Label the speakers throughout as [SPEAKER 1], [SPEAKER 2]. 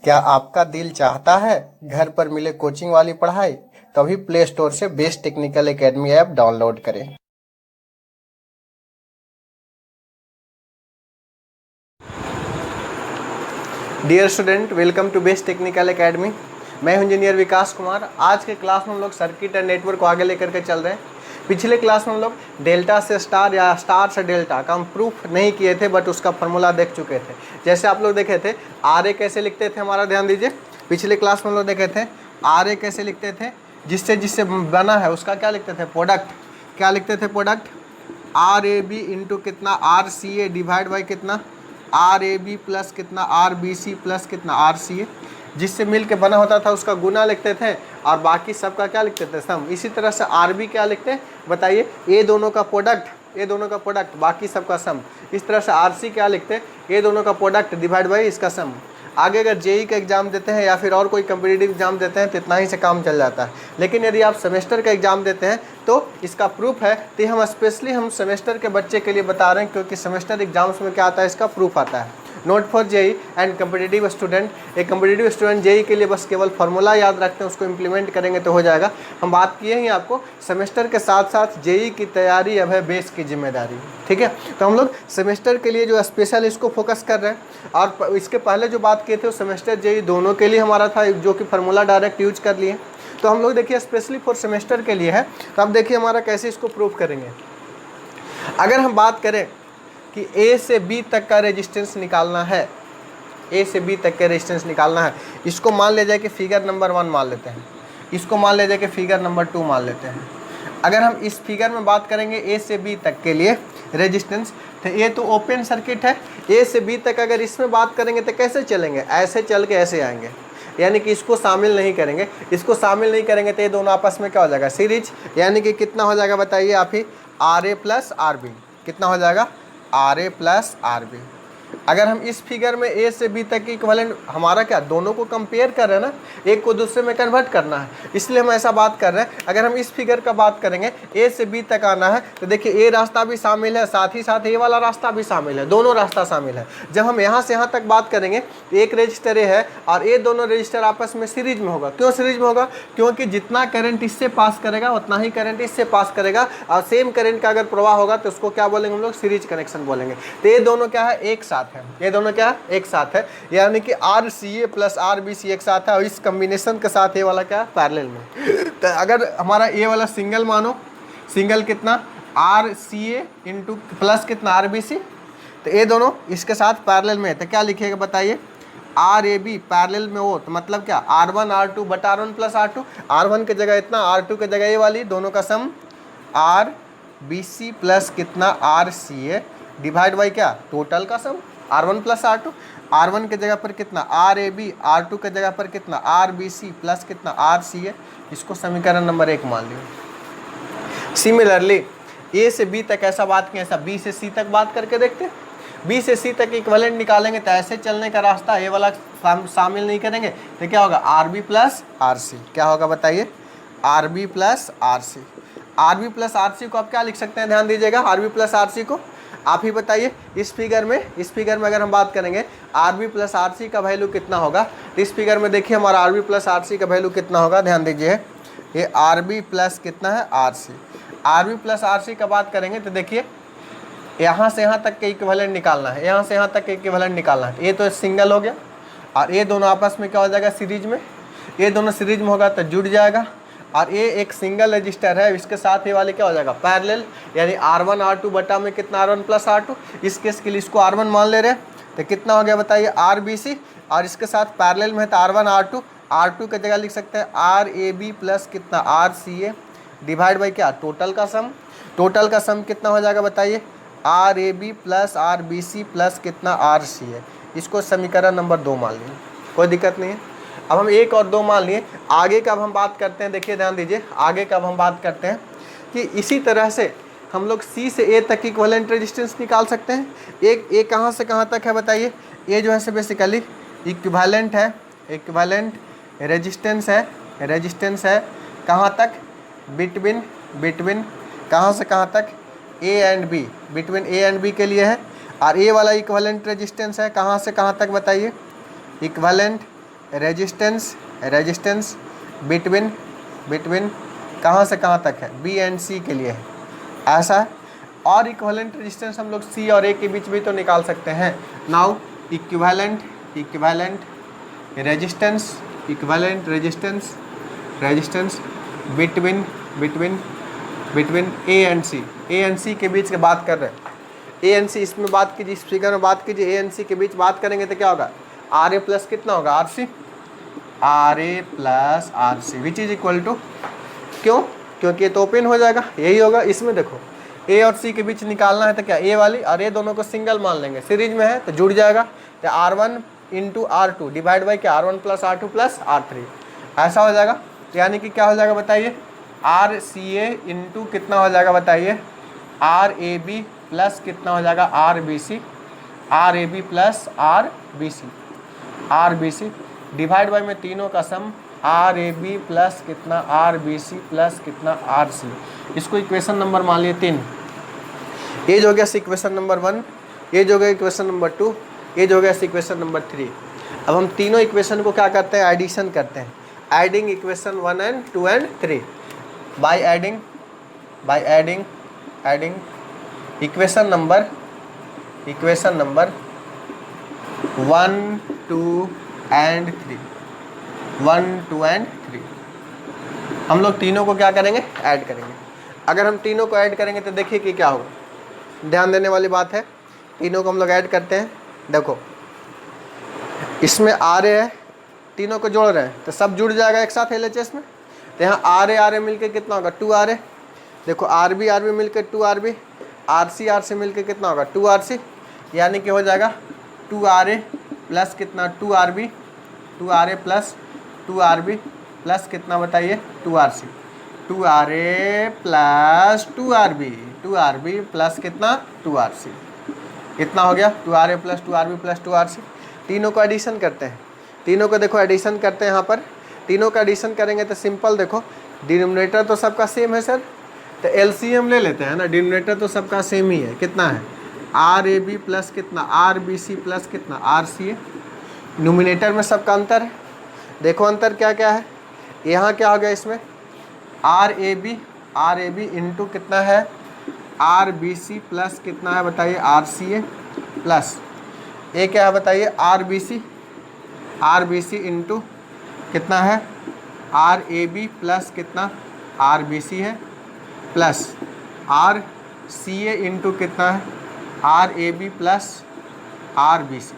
[SPEAKER 1] क्या आपका दिल चाहता है घर पर मिले कोचिंग वाली पढ़ाई? तभी प्ले स्टोर से Best Technical Academy app download करें। Dear student, welcome to Best Technical Academy. मैं हूं इंजीनियर विकास कुमार। आज के क्लास में हम लोग सर्किट एंड नेटवर्क को आगे लेकर के चल रहे हैं। पिछले क्लास में हम लोग डेल्टा से स्टार या स्टार से डेल्टा का हम प्रूफ नहीं किए थे, बट उसका फॉर्मूला देख चुके थे। जैसे आप लोग देखे थे आर ए कैसे लिखते थे, हमारा ध्यान दीजिए। पिछले क्लास में हम लोग देखे थे आर ए कैसे लिखते थे, जिससे जिससे बना है उसका क्या लिखते थे, प्रोडक्ट। क्या लिखते थे, product. R A B into कितना, R C A divide by कितना, आर ए बी प्लस कितना, आर बी सी प्लस कितना, आर सी ए। जिससे मिल के बना होता था उसका गुना लिखते थे और बाकी सबका क्या लिखते थे, सम। इसी तरह से आर बी क्या लिखते हैं बताइए, ए दोनों का प्रोडक्ट, ए दोनों का प्रोडक्ट बाकी सबका सम। इस तरह से आर सी क्या लिखते हैं, ए दोनों का प्रोडक्ट डिवाइड बाई इसका सम। आगे अगर जेई का एग्जाम देते हैं या फिर और कोई कम्पिटिटिव एग्जाम देते हैं तो इतना ही से काम चल जाता है। लेकिन यदि आप सेमेस्टर का एग्जाम देते हैं तो इसका प्रूफ है। तो हम स्पेशली हम सेमेस्टर के बच्चे के लिए बता रहे हैं, क्योंकि सेमेस्टर एग्जाम्स में क्या आता है, इसका प्रूफ आता है। Note for JEE and competitive student. एक कम्पिटिटिव स्टूडेंट जेई के लिए बस केवल फार्मूला याद रखते हैं, उसको इम्प्लीमेंट करेंगे तो हो जाएगा। हम बात किए हैं आपको सेमेस्टर के साथ साथ जेई की तैयारी अब है बेस की जिम्मेदारी, ठीक है। तो हम लोग सेमेस्टर के लिए जो स्पेशल इसको फोकस कर रहे हैं। और इसके पहले जो बात किए थे वो सेमेस्टर जेई दोनों के लिए हमारा था, जो कि फार्मूला डायरेक्ट यूज कर लिए। तो हम लोग देखिए स्पेशली फॉर सेमेस्टर के लिए है। तो अब देखिए हमारा कैसे इसको प्रूव करेंगे। अगर हम बात करें कि ए से बी तक का रेजिस्टेंस निकालना है, ए से बी तक का रेजिस्टेंस निकालना है, इसको मान ले जाए कि फिगर नंबर 1 मान लेते हैं, इसको मान ले जाए कि फिगर नंबर 2 मान लेते हैं। अगर हम इस फिगर में बात करेंगे ए से बी तक के लिए रेजिस्टेंस, तो ये तो ओपन सर्किट है। ए से बी तक अगर इसमें बात करेंगे तो कैसे चलेंगे, ऐसे चल के ऐसे आएंगे, यानी कि इसको शामिल नहीं करेंगे। इसको शामिल नहीं करेंगे तो ये दोनों आपस में क्या हो जाएगा, सीरीज। यानी कि कितना हो जाएगा बताइए आप ही, R A plus R B. कितना हो जाएगा, R A plus R B. अगर हम इस फिगर में ए से बी तक की इक्विवेलेंट, हमारा क्या दोनों को कंपेयर कर रहे हैं ना, एक को दूसरे में कन्वर्ट करना है, इसलिए हम ऐसा बात कर रहे हैं। अगर हम इस फिगर का बात करेंगे ए से बी तक आना है तो देखिए ए रास्ता भी शामिल है, साथ ही साथ ए वाला रास्ता भी शामिल है, दोनों रास्ता शामिल है। जब हम यहाँ से यहाँ तक बात करेंगे तो एक रजिस्टर ए है और ये दोनों रजिस्टर आपस में सीरीज में होगा। क्यों सीरीज में होगा, क्योंकि जितना करंट इससे पास करेगा उतना ही करंट इससे पास करेगा, और सेम करंट का अगर प्रवाह होगा तो उसको क्या बोलेंगे हम लोग, सीरीज कनेक्शन बोलेंगे। तो ये दोनों क्या है, एक साथ है, ये दोनों क्या एक साथ है। यानी कि are C A plus R B सी एक साथ है, और इस कम्बिनेशन के साथ ये वाला क्या पैरेलल में। तो अगर हमारा ये वाला सिंगल मानो, सिंगल कितना, R C A into plus कितना आर बी सी, तो ये दोनों इसके साथ पैरेलल में है। तो क्या लिखिएगा बताइए, आर ए बी पैरेलल में हो, तो मतलब क्या, आर वन आर टू बटा R one plus R two. R one की जगह इतना, आर टू की जगह ये वाली, दोनों का sum R B C plus कितना R C A divide by क्या, टोटल का sum R one plus R two. R one के जगह पर कितना, R A B, R two के जगह पर कितना, आर बी सी प्लस कितना आर सी ए। इसको समीकरण नंबर 1 मान लिया। सिमिलरली ए से बी तक ऐसा बात किया, ऐसा बी से सी तक बात करके देखते हैं। बी से सी तक इक्विवेलेंट निकालेंगे तो ऐसे चलने का रास्ता ये वाला शामिल नहीं करेंगे तो क्या होगा, R B plus R C. क्या होगा बताइए, R B plus R C. R B plus R C को आप क्या लिख सकते हैं, ध्यान दीजिएगा। R B plus R C को आप ही बताइए। इस फिगर में अगर हम बात करेंगे R B plus R C का वैल्यू कितना होगा, तो इस फिगर में देखिए हमारा R B plus R C का वैल्यू कितना होगा, ध्यान दीजिए। ये आर बी प्लस कितना है, R C. R B plus R C का बात करेंगे तो देखिए यहाँ से यहाँ तक के इक्विवेलेंट निकालना है, यहाँ से यहाँ तक के इक्विवेलेंट निकालना है। ये तो सिंगल हो गया और ये दोनों आपस में क्या हो जाएगा, सीरीज में। ये दोनों सीरीज में होगा तो जुड़ जाएगा। और ये एक सिंगल रजिस्टर है, इसके साथ ये वाले क्या हो जाएगा, पैरेलल। यानी आर वन आर टू बटा में कितना, R one plus R two. इस केस के लिए इसको आर वन मान ले रहे हैं तो कितना हो गया बताइए, आर बी सी। और इसके साथ पैरेलल में है तो R one R two. R two की जगह लिख सकते हैं आर ए बी प्लस कितना R C A divide by क्या, टोटल का सम। टोटल का सम कितना हो जाएगा बताइए, R A B plus R B C plus कितना आर सी ए। इसको समीकरण नंबर 2 मान लिए, कोई दिक्कत नहीं है। अब हम 1 और 2 मान लिए। आगे का अब हम बात करते हैं, देखिए ध्यान दीजिए। आगे का अब हम बात करते हैं कि इसी तरह से हम लोग सी से ए तक इक्विवेलेंट रेजिस्टेंस निकाल सकते हैं। एक ए कहाँ से कहाँ तक है बताइए, ये जो है से बेसिकली इक्विवेलेंट है, इक्विवेलेंट रेजिस्टेंस है कहाँ तक, बिटवीन कहाँ से कहाँ तक, A and B, between A and B के लिए है। और ए वाला इक्विवेलेंट रेजिस्टेंस है कहाँ से कहाँ तक बताइए, equivalent resistance resistance between between कहाँ से कहाँ तक है, बी एंड सी के लिए है, ऐसा है। और इक्विवेलेंट रेजिस्टेंस हम लोग सी और ए के बीच भी तो निकाल सकते हैं। Now equivalent resistance equivalent resistance between A and C के बीच की बात कर रहे हैं। ए एंड सी इसमें बात कीजिए, इस फिगर में बात कीजिए, ए एंड सी के बीच बात करेंगे तो क्या होगा, आर ए प्लस कितना होगा, R C, R A plus R C which is equal to, क्यों, क्योंकि ये तो ओपन हो जाएगा, यही होगा। इसमें देखो ए और सी के बीच निकालना है तो क्या, ए वाली और ए दोनों को सिंगल मान लेंगे, सीरीज में है तो जुड़ जाएगा, तो R1 into R2 divide by क्या, R1 plus R2 plus R3, ऐसा हो जाएगा। तो यानी कि क्या हो जाएगा बताइए, आर सी ए इंटू कितना हो जाएगा बताइए, आर ए बी प्लस कितना हो जाएगा, R B C, R A B plus R B C divide by में तीनों का sum, R A B plus कितना, आर बी सी प्लस कितना, आर सी। इसको इक्वेशन नंबर मान लिए 3। ये जो हो गया इक्वेशन नंबर 1, ये जो हो गया इक्वेशन नंबर 2, ये जो हो गया इक्वेशन नंबर 3। अब हम तीनों इक्वेशन को क्या करते हैं, एडिशन करते हैं, adding equation 1 and 2 and 3 by adding equation number 1, 2 and 3, 1, 2 and 3 हम लोग तीनों को क्या करेंगे, ऐड करेंगे। अगर हम तीनों को ऐड करेंगे तो देखिए कि क्या होगा, ध्यान देने वाली बात है। तीनों को हम लोग ऐड करते हैं, देखो इसमें आर ए है, तीनों को जोड़ रहे हैं तो सब जुड़ जाएगा एक साथ LHS में। तो यहाँ आर ए मिलकर कितना होगा, 2R ए, देखो आर बी मिलकर 2RB, आर सी मिलकर कितना होगा, 2RC, यानी कि हो जाएगा 2RA प्लस कितना, 2RB, 2RA plus 2RB plus कितना बताइए, 2RC, 2RA plus 2RB plus कितना, 2RC, इतना हो गया, 2RA plus 2RB plus 2RC। तीनों को एडिशन करते हैं, तीनों को देखो एडिशन करते हैं। यहाँ पर तीनों का एडिशन करेंगे तो सिंपल देखो, डिनोमिनेटर तो सबका सेम है सर, तो LCM ले लेते हैं ना, डिनोमिनेटर तो सबका सेम ही है, कितना है, RAB प्लस कितना, RBC प्लस कितना, RCA। नोमिनेटर में सबका अंतर है, देखो अंतर क्या क्या है, यहाँ क्या हो गया, इसमें RAB इंटू कितना है, RBC प्लस कितना है बताइए, RCA प्लस ये क्या है बताइए, RBC इंटू कितना है, RAB प्लस कितना, RBC है प्लस RCA इंटू कितना है, RAB प्लस RBC।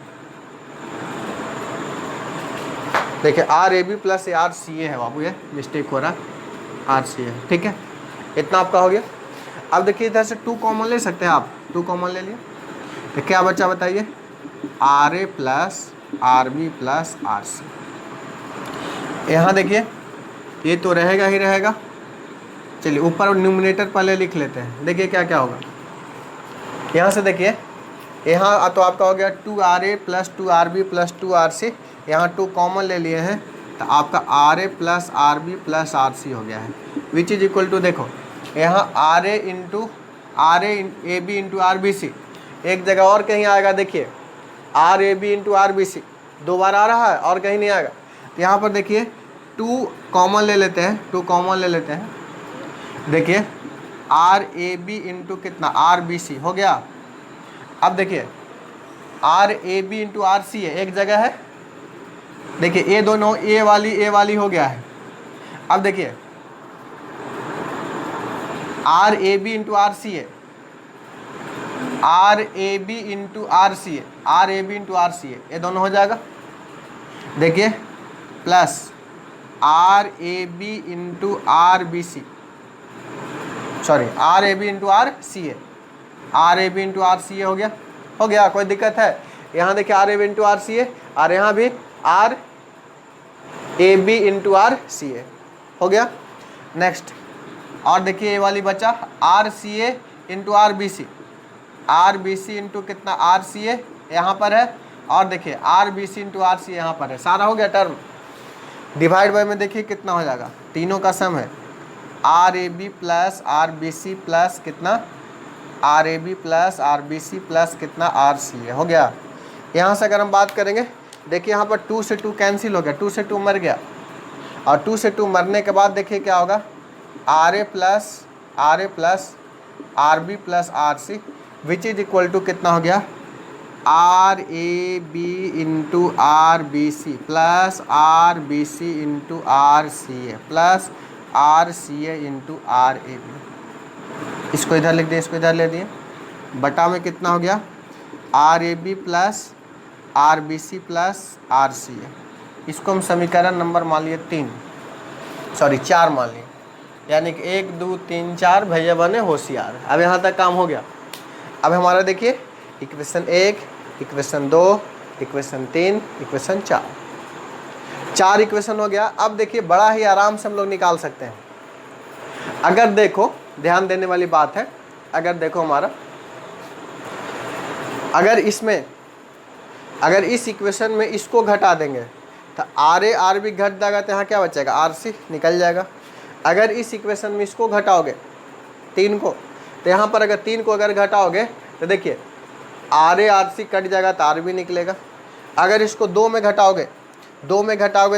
[SPEAKER 1] देखिए RAB प्लस RCA है बाबू, ये मिस्टेक हो रहा, RCA, ठीक है, इतना आपका हो गया। अब देखिए इधर से 2 कॉमन ले सकते हैं आप, 2 कॉमन ले लिए तो क्या बचा बताइए, RA plus RB plus RC। यहाँ देखिए ये तो रहेगा ही रहेगा, चलिए ऊपर न्यूमरेटर पहले लिख लेते हैं, देखिए क्या क्या होगा। यहाँ से देखिए, यहाँ तो आपका हो गया 2RA plus 2RB plus 2RC, यहाँ 2 कॉमन ले लिए हैं तो आपका RA plus RB plus RC हो गया है, विच इज इक्वल टू, देखो यहाँ RAB इंटू RBC, एक जगह और कहीं आएगा, देखिए RAB इंटू RBC 2 बार आ रहा है और कहीं नहीं आएगा। तो यहाँ पर देखिए 2 कॉमन ले लेते हैं, 2 कॉमन ले लेते हैं, देखिए RAB इंटू कितना, RBC हो गया। अब देखिए RAB इंटू RC है, एक जगह है, देखिए ये दोनों ए वाली हो गया है। अब देखिए RAB इंटू RC है, RAB इंटू RC है, RAB इंटू RC है, ये दोनों हो जाएगा। देखिए plus RAB into RBC, sorry RAB into RC है, RAB इंटू RC हो गया, कोई दिक्कत है? यहाँ देखिए RAB इंटू RC है और यहाँ भी RAB इंटू RC है, हो गया। नेक्स्ट और देखिए ये वाली बचा RCA into RBC, RBC into कितना, RCA यहाँ पर है, और देखिए RBC इंटू RC यहाँ पर है, सारा हो गया टर्म। डिवाइड बाय में देखिए कितना हो जाएगा, तीनों का सम है, RAB प्लस RBC प्लस कितना, RAB प्लस RBC प्लस कितना, RCA हो गया। यहाँ से अगर हम बात करेंगे देखिए यहाँ पर 2 से 2 कैंसिल हो गया, 2 से 2 मर गया, और 2 से 2 मरने के बाद देखिए क्या होगा, R A plus R B plus R C which is equal to कितना हो गया, R A B into R B C plus R B C into R C A plus R C A into R A B. इसको इधर लिख दिए, इसको इधर ले दिए, बटा में कितना हो गया, R A B plus R B C plus R C A. इसको हम समीकरण नंबर मान लिए 4 मान लिए, यानी कि 1 2 3 4 भैया बने होशियार। अब यहाँ तक काम हो गया। अब हमारा देखिए equation 1, equation 2, equation 3, equation 4 equation हो गया। अब देखिए बड़ा ही आराम से हम लोग निकाल सकते हैं। अगर देखो, ध्यान देने वाली बात है, अगर देखो हमारा, अगर इस इक्वेशन में इसको घटा देंगे तो आर ए आर बी घट जाएगा, तो यहाँ क्या बचेगा, आर सी निकल जाएगा। अगर इस इक्वेशन में इसको घटाओगे 3 को, तो यहाँ पर अगर 3 को अगर घटाओगे तो देखिए आर ए आर सी कट जाएगा तो आर बी निकलेगा। अगर इसको 2 में घटाओगे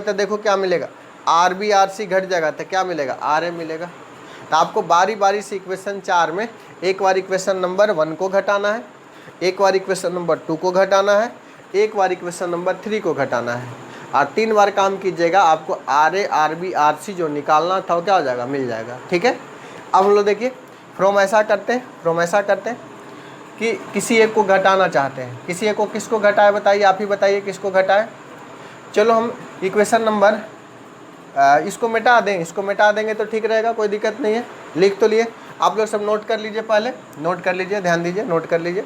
[SPEAKER 1] तो देखो क्या मिलेगा, आर बी आर सी घट जाएगा तो क्या मिलेगा, आर ए मिलेगा। तो आपको बारी बारी से इक्वेशन 4 में एक बार इक्वेशन नंबर 1 को घटाना है, एक बार इक्वेशन नंबर 2 को घटाना है, एक बार इक्वेशन नंबर 3 को घटाना है, और 3 बार काम कीजिएगा, आपको R A R B R C जो निकालना था वो क्या हो जाएगा, मिल जाएगा। ठीक है। अब हम लोग देखिए फ्रॉम ऐसा करते हैं कि किसी एक को घटाना चाहते हैं, किसी एक को किसको घटाए बताइए, आप ही बताइए किसको घटाए। चलो हम इक्वेशन नंबर इसको मिटा देंगे तो ठीक रहेगा, कोई दिक्कत नहीं है। लिख तो लिए, आप लोग सब नोट कर लीजिए, पहले नोट कर लीजिए, ध्यान दीजिए, नोट कर लीजिए।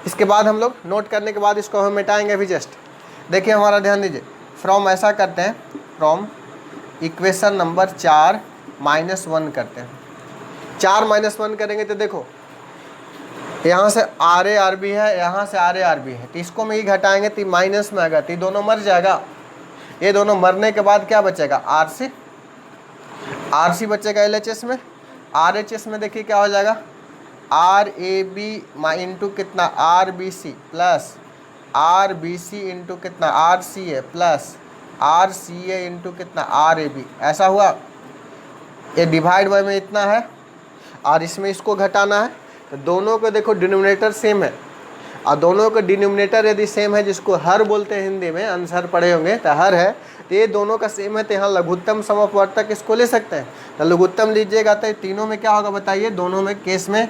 [SPEAKER 1] इसके बाद हम लोग नोट करने के बाद इसको हम मिटाएंगे अभी जस्ट। देखिए हमारा ध्यान दीजिए, फ्रॉम ऐसा करते हैं, फ्रॉम इक्वेशन नंबर 4 -1 करते हैं। 4 -1 करेंगे तो देखो यहाँ से आर ए आर बी है, यहाँ से आर ए आर बी है, तो इसको में ही घटाएंगे तो माइनस में आएगा, तो ये दोनों मर जाएगा। ये दोनों मरने के बाद क्या बचेगा, आर सी बचेगा एल एच एस में। आर एच एस में देखिए क्या हो जाएगा, आर ए बी इंटू कितना, R B C plus R B C into कितना, R C A plus R C A into कितना, आर ए बी। ऐसा हुआ, ये डिवाइड बाय में इतना है और इसमें इसको घटाना है, तो दोनों को देखो डिनोमिनेटर सेम है, और दोनों का डिनोमिनेटर यदि सेम है, जिसको हर बोलते हैं हिंदी में, आंसर पढ़े होंगे, तो हर है, तो ये दोनों का सेम है, तो यहाँ लघुत्तम समवर्तक इसको ले सकते हैं। तो लघुत्तम लीजिएगा तो तीनों में क्या होगा बताइए, दोनों में केस में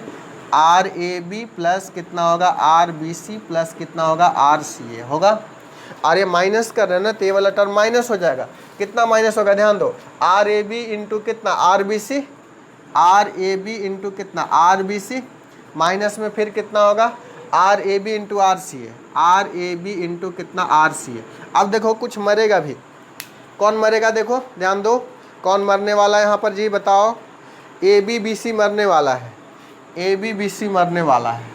[SPEAKER 1] आर ए बी प्लस कितना होगा, आर बी सी प्लस कितना होगा, आर सी ए होगा। और ये माइनस कर रहे हैं ना, तो ये वाला टर्म माइनस हो जाएगा। कितना माइनस होगा, ध्यान दो, आर ए बी इंटू कितना, R B C, R A B into कितना, आर बी सी, माइनस में फिर कितना होगा, R A B into R C A, R A B into कितना, आर सी ए। अब देखो कुछ मरेगा भी, कौन मरेगा, देखो ध्यान दो, कौन मरने वाला है यहाँ पर जी बताओ, ए बी बी सी मरने वाला है, ए बी बी सी मरने वाला है,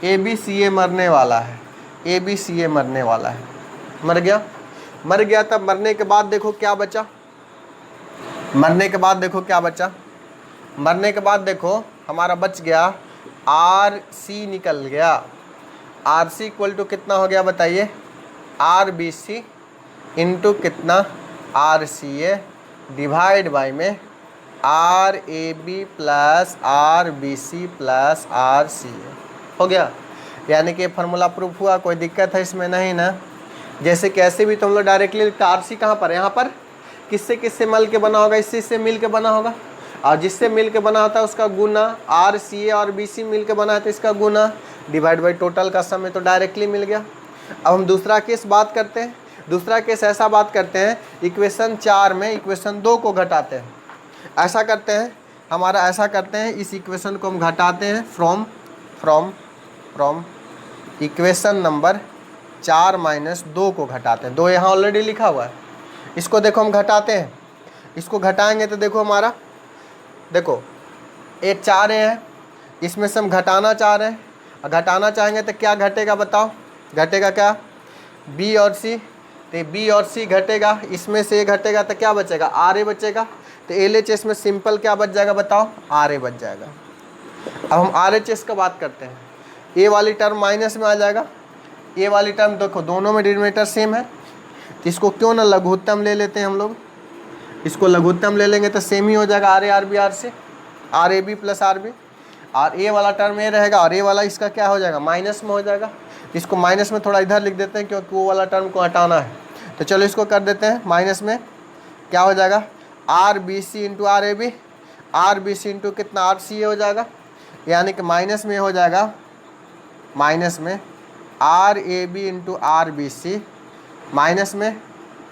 [SPEAKER 1] ए बी सी ए मरने वाला है, ए बी सी ए मरने वाला है। मर गया। तब मरने के बाद देखो क्या बचा, मरने के बाद देखो हमारा बच गया, आर सी निकल गया। आर सी इक्वल टू कितना हो गया बताइए, आर बी सी इंटू कितना, R C A divide by में R A B plus R B C plus R C A हो गया। यानी कि फार्मूला प्रूफ हुआ, कोई दिक्कत है इसमें नहीं ना। जैसे कैसे भी तुम लोग डायरेक्टली लिखते, आर सी कहाँ पर है, यहाँ पर किससे मिल के बना होगा, इससे मिल के बना होगा, और जिससे मिल के बना होता है उसका गुना, आर सी ए और बी सी मिल के बना है तो इसका गुना, डिवाइड बाई टोटल का सम, तो डायरेक्टली मिल गया। अब हम दूसरा केस बात करते हैं। दूसरा केस ऐसा बात करते हैं, इक्वेशन 4 में इक्वेशन 2 को घटाते हैं। ऐसा करते हैं, इस इक्वेशन को हम घटाते हैं फ्रॉम इक्वेशन नंबर 4 -2 को घटाते हैं। 2 यहाँ ऑलरेडी लिखा हुआ है, इसको देखो हम घटाते हैं। इसको घटाएंगे तो देखो हमारा, देखो ये 4 है, इसमें से हम घटाना चाह रहे हैं, और घटाना चाहेंगे तो क्या घटेगा बताओ, घटेगा क्या, बी और सी, तो बी और सी घटेगा, इसमें से ये घटेगा तो क्या बचेगा, आर ए बचेगा। तो एल एच एस में सिंपल क्या बच जाएगा बताओ, आर ए बच जाएगा। अब हम आर एच एस का बात करते हैं, ए वाली टर्म माइनस में आ जाएगा, ये वाली टर्म देखो दोनों में डिनोमिनेटर सेम है, तो इसको क्यों ना लघुत्तम ले लेते हैं हम लोग। इसको लघुत्तम ले लेंगे तो सेम ही हो जाएगा R A R B R से, R A B plus R B. और ए वाला टर्म ए रहेगा और ए वाला इसका क्या हो जाएगा, माइनस में हो जाएगा। इसको माइनस में थोड़ा इधर लिख देते हैं क्योंकि वो वाला टर्म को हटाना है। तो चलो इसको कर देते हैं माइनस में, क्या हो जाएगा R B C into R A B, R B C into कितना आर सी ए हो जाएगा, यानी कि माइनस में हो जाएगा, माइनस में R A B into R B C, minus में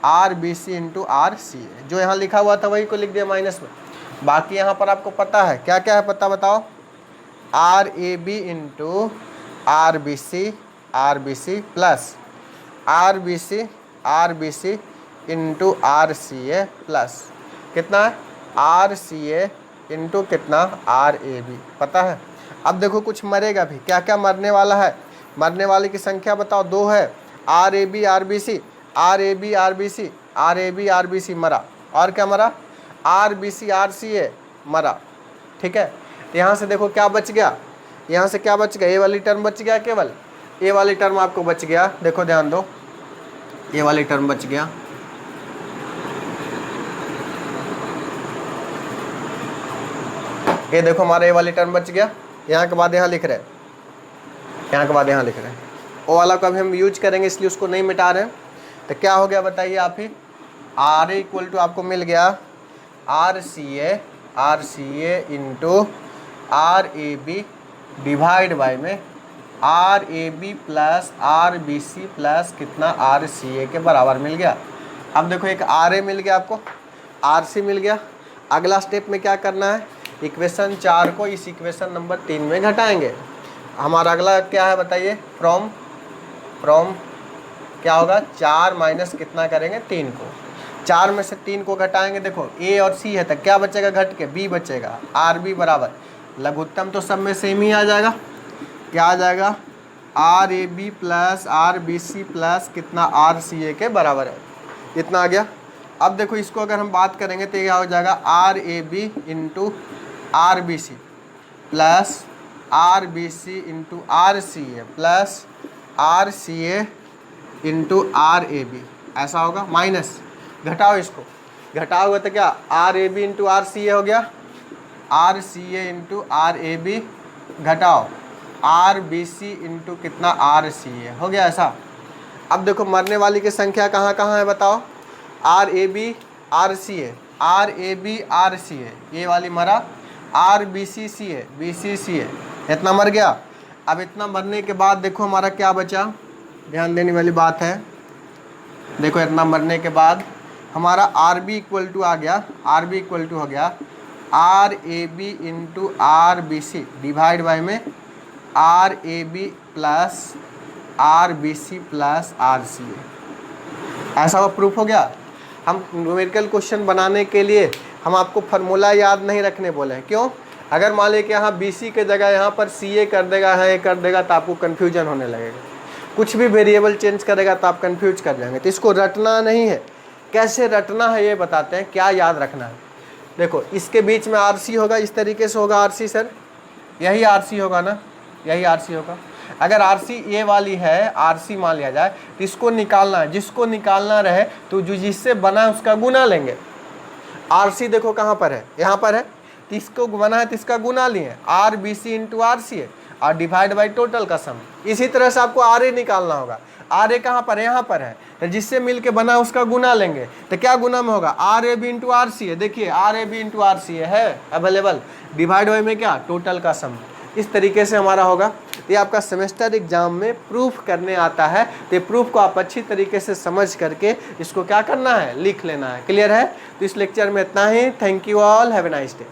[SPEAKER 1] R B C into R C A. जो यहाँ लिखा हुआ था वही को लिख दिया माइनस में। बाकी यहाँ पर आपको पता है क्या क्या है, पता बताओ। R A B into R B C plus R B C into R C A plus कितना है आर सी ए इंटू कितना आर ए बी, पता है। अब देखो कुछ मरेगा भी, क्या क्या मरने वाला है, मरने वाले की संख्या बताओ, 2 है। R A B R B C, R A B R B C, R A B R B C मरा, और क्या मरा R B C R C A मरा, ठीक है। तो यहाँ से देखो क्या बच गया, यहाँ से क्या बच गया, ए वाली टर्म बच गया, केवल ए वाली टर्म आपको बच गया। देखो ध्यान दो, ये वाली टर्म बच गया, ये देखो हमारा ए वाली टर्म बच गया। यहाँ के बाद यहाँ लिख रहे हैं, यहाँ के बाद यहाँ लिख रहे हैं, ओ वाला को अभी हम यूज करेंगे इसलिए उसको नहीं मिटा रहे हैं। तो क्या हो गया बताइए आप ही, आर इक्वल टू आपको मिल गया R C A into R A B divide by में R A B plus R B C plus कितना आर सी ए के बराबर मिल गया। अब देखो एक आर ए मिल गया आपको, आर सी मिल गया। अगला स्टेप में क्या करना है, इक्वेशन 4 को इस इक्वेशन नंबर 3 में घटाएंगे। हमारा अगला क्या है बताइए, फ्रॉम क्या होगा 4 माइनस कितना करेंगे 3 को, 4 में से 3 को घटाएंगे। देखो ए और सी है तो क्या बचेगा घट के, बी बचेगा, आर बी बराबर लघुत्तम तो सब में सेम ही आ जाएगा, क्या आ जाएगा R A B plus R B C plus कितना आर सी ए के बराबर है, इतना आ गया। अब देखो इसको अगर हम बात करेंगे तो क्या हो जाएगा R A B into R B C plus R B C into R C A plus R C A into R A B, ऐसा होगा। माइनस घटाओ, इसको घटाओगे तो क्या R A B into R C A हो गया, R C A into R A B घटाओ आर बी सी इंटू कितना आर सी ए हो गया, ऐसा। अब देखो मरने वाली की संख्या कहाँ कहाँ है बताओ, R A B R C A, R A B R C A, ये वाली मरा, R B C C A, B C C A, इतना मर गया। अब इतना मरने के बाद देखो हमारा क्या बचा, ध्यान देने वाली बात है। देखो इतना मरने के बाद हमारा आर बी इक्वल टू आ गया, आर बी इक्वल टू हो गया R A B into R B C divide by में R A B plus R B C plus R C A, ऐसा वो प्रूफ हो गया। हम न्यूमेरिकल क्वेश्चन बनाने के लिए हम आपको फार्मूला याद नहीं रखने बोले हैं, क्यों, अगर मान लें कि यहाँ बी सी के जगह यहाँ पर सी ए कर देगा, यहाँ ए कर देगा तो आपको कन्फ्यूजन होने लगेगा, कुछ भी वेरिएबल चेंज करेगा तो आप कन्फ्यूज कर जाएंगे। तो इसको रटना नहीं है, कैसे रटना है ये बताते हैं, क्या याद रखना है। देखो इसके बीच में आर सी होगा, इस तरीके से होगा आर सी, सर यही आर सी होगा ना, यही आर सी होगा। अगर आर सी ए वाली है, आर सी मान लिया जाए तो इसको निकालना है, जिसको निकालना रहे तो जो जिससे बना है उसका गुना लेंगे। आर सी देखो कहाँ पर है, यहाँ पर है, तो इसको बना है तो इसका गुना लिए R B C into R C है और डिवाइड बाई टोटल का सम। इसी तरह से आपको आर ए निकालना होगा, आर ए कहाँ पर है, यहाँ पर है, तो जिससे मिल के बना उसका गुना लेंगे। तो क्या गुना में होगा, R A B into R C है, देखिए R A B into R C है अवेलेबल, डिवाइड बाई में क्या टोटल का सम। इस तरीके से हमारा होगा। ये आपका सेमेस्टर एग्जाम में प्रूफ करने आता है, तो प्रूफ को आप अच्छी तरीके से समझ करके इसको क्या करना है, लिख लेना है। क्लियर है? तो इस लेक्चर में इतना ही। Thank you all, have a nice day.